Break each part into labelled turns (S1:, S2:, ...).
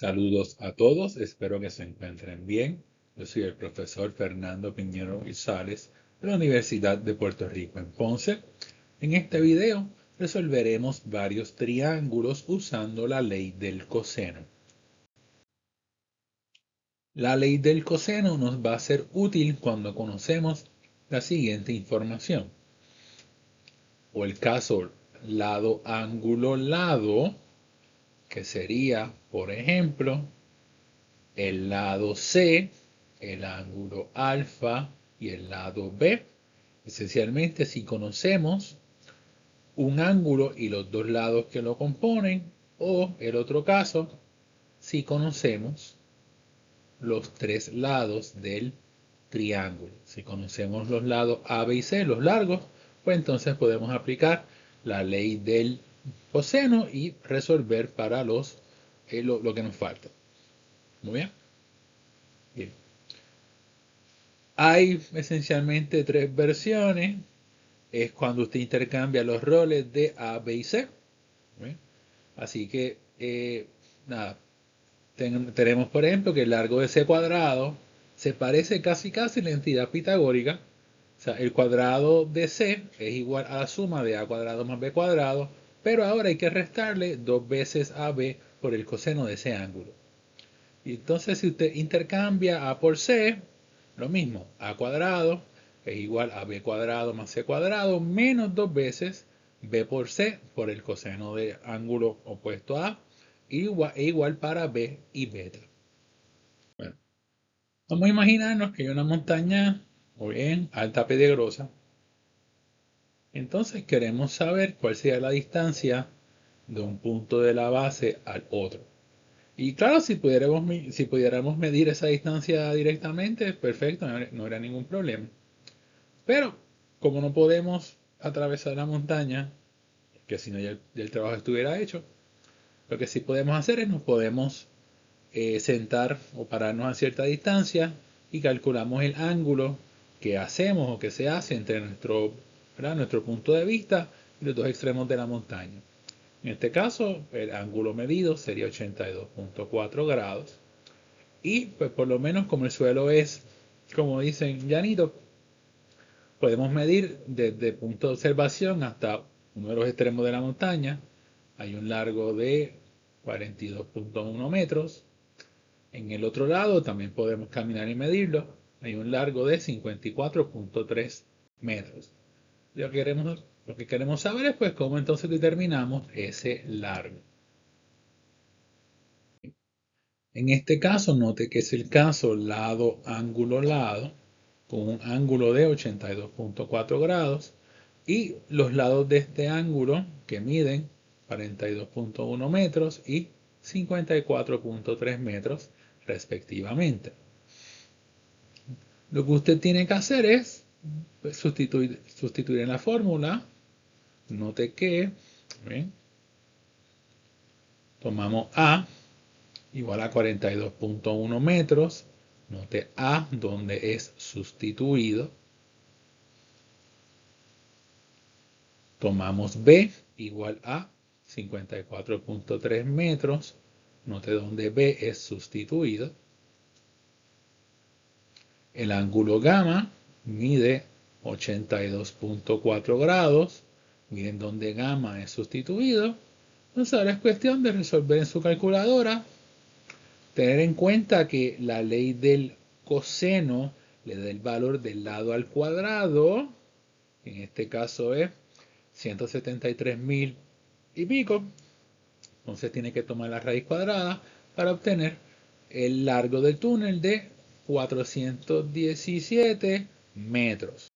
S1: Saludos a todos, espero que se encuentren bien. Yo soy el profesor Fernando Piñero González de la Universidad de Puerto Rico en Ponce. En este video resolveremos varios triángulos usando la ley del coseno. La ley del coseno nos va a ser útil cuando conocemos la siguiente información. O el caso lado ángulo lado, que sería, por ejemplo, el lado C, el ángulo alfa y el lado B. Esencialmente, si conocemos un ángulo y los dos lados que lo componen, o el otro caso, si conocemos los tres lados del triángulo. Si conocemos los lados A, B y C, los largos, pues entonces podemos aplicar la ley del coseno y resolver para lo que nos falta. Muy bien. Bien. Hay esencialmente tres versiones. Es cuando usted intercambia los roles de A, B y C. ¿Bien? Así que, nada, tenemos por ejemplo que el largo de C cuadrado se parece casi a la entidad pitagórica. O sea, el cuadrado de C es igual a la suma de A cuadrado más B cuadrado, pero ahora hay que restarle dos veces AB por el coseno de ese ángulo. Y entonces si usted intercambia A por C, lo mismo, A cuadrado es igual a B cuadrado más C cuadrado menos dos veces B por C por el coseno de ángulo opuesto a igual para B y beta. Bueno, vamos a imaginarnos que hay una montaña muy bien alta pedregosa. Entonces queremos saber cuál sería la distancia de un punto de la base al otro. Y claro, si pudiéramos medir esa distancia directamente, perfecto, no era ningún problema. Pero como no podemos atravesar la montaña, que si no ya el trabajo estuviera hecho, lo que sí podemos hacer es nos podemos sentar o pararnos a cierta distancia y calculamos el ángulo que hacemos o que se hace entre nuestro punto de vista y los dos extremos de la montaña. En este caso, el ángulo medido sería 82.4 grados. Y pues por lo menos como el suelo es, como dicen, llanito, podemos medir desde punto de observación hasta uno de los extremos de la montaña. Hay un largo de 42.1 metros. En el otro lado también podemos caminar y medirlo. Hay un largo de 54.3 metros. Lo que queremos saber es pues cómo entonces determinamos ese largo. En este caso, note que es el caso lado, ángulo, lado, con un ángulo de 82.4 grados y los lados de este ángulo que miden 42.1 metros y 54.3 metros respectivamente. Lo que usted tiene que hacer es sustituir en la fórmula. Note que ¿ven? Tomamos A igual a 42.1 metros. Note A donde es sustituido. Tomamos B igual a 54.3 metros. Note donde B es sustituido. El ángulo gamma mide 82.4 grados. Miren donde gamma es sustituido. Entonces ahora es cuestión de resolver en su calculadora. Tener en cuenta que la ley del coseno le da el valor del lado al cuadrado. En este caso es 173.000 y pico. Entonces tiene que tomar la raíz cuadrada para obtener el largo del túnel de 417 metros.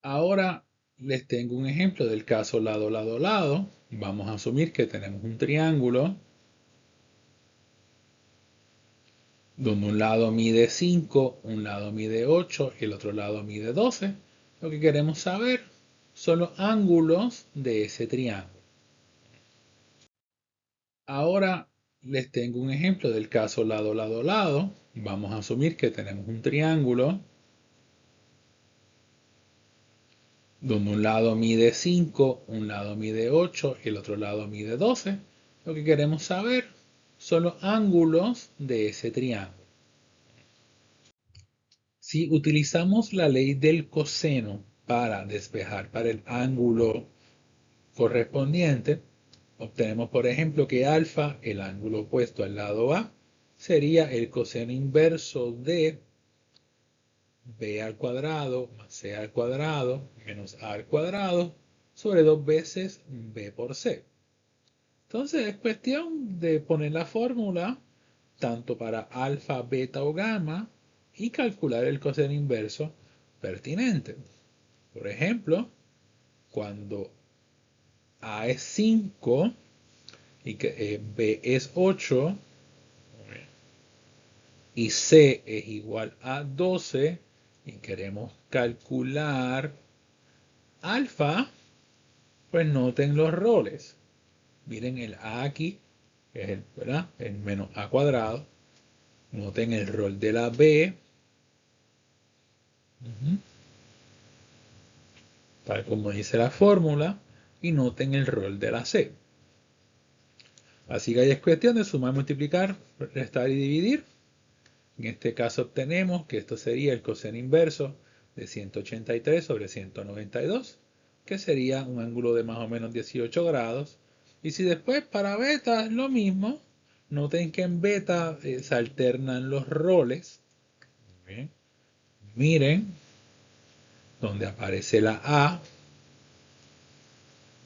S1: Ahora les tengo un ejemplo del caso lado, lado, lado. Vamos a asumir que tenemos un triángulo donde un lado mide 5, un lado mide 8 y el otro lado mide 12. Lo que queremos saber son los ángulos de ese triángulo. Ahora les tengo un ejemplo del caso lado, lado, lado. Vamos a asumir que tenemos un triángulo donde un lado mide 5, un lado mide 8 y el otro lado mide 12. Lo que queremos saber son los ángulos de ese triángulo. Si utilizamos la ley del coseno para despejar para el ángulo correspondiente, obtenemos por ejemplo que alfa, el ángulo opuesto al lado A, sería el coseno inverso de b al cuadrado más c al cuadrado menos a al cuadrado sobre 2 veces b por c. Entonces es cuestión de poner la fórmula tanto para alfa, beta o gamma y calcular el coseno inverso pertinente. Por ejemplo, cuando A es 5 y que B es 8 y C es igual a 12 y queremos calcular alfa, pues noten los roles. Miren el A aquí, que es el menos A cuadrado. Noten el rol de la B. Tal como dice la fórmula. Y noten el rol de la C. Así que ahí es cuestión de sumar, multiplicar, restar y dividir. En este caso obtenemos que esto sería el coseno inverso de 183 sobre 192, que sería un ángulo de más o menos 18 grados. Y si después para beta es lo mismo, noten que en beta se alternan los roles. Bien. Miren donde aparece la A,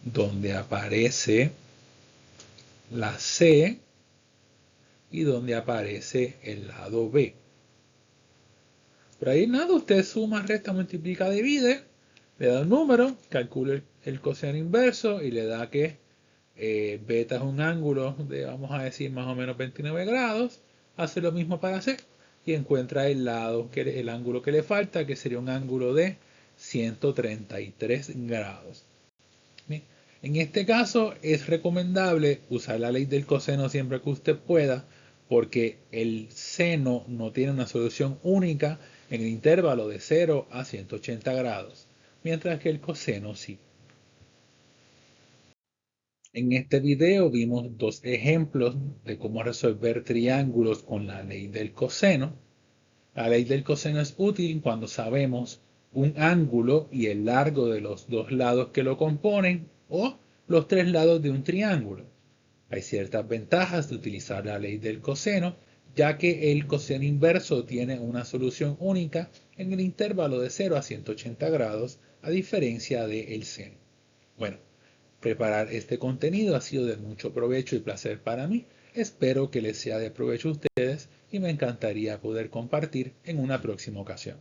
S1: donde aparece la C y donde aparece el lado B. Por ahí nada, usted suma, resta, multiplica, divide, le da un número, calcula el coseno inverso y le da que beta es un ángulo de, vamos a decir, más o menos 29 grados. Hace lo mismo para C y encuentra el lado, el ángulo que le falta, que sería un ángulo de 133 grados. Bien. En este caso es recomendable usar la ley del coseno siempre que usted pueda, porque el seno no tiene una solución única en el intervalo de 0 a 180 grados, mientras que el coseno sí. En este video vimos dos ejemplos de cómo resolver triángulos con la ley del coseno. La ley del coseno es útil cuando sabemos un ángulo y el largo de los dos lados que lo componen o los tres lados de un triángulo. Hay ciertas ventajas de utilizar la ley del coseno, ya que el coseno inverso tiene una solución única en el intervalo de 0 a 180 grados, a diferencia del seno. Bueno, preparar este contenido ha sido de mucho provecho y placer para mí. Espero que les sea de provecho a ustedes y me encantaría poder compartir en una próxima ocasión.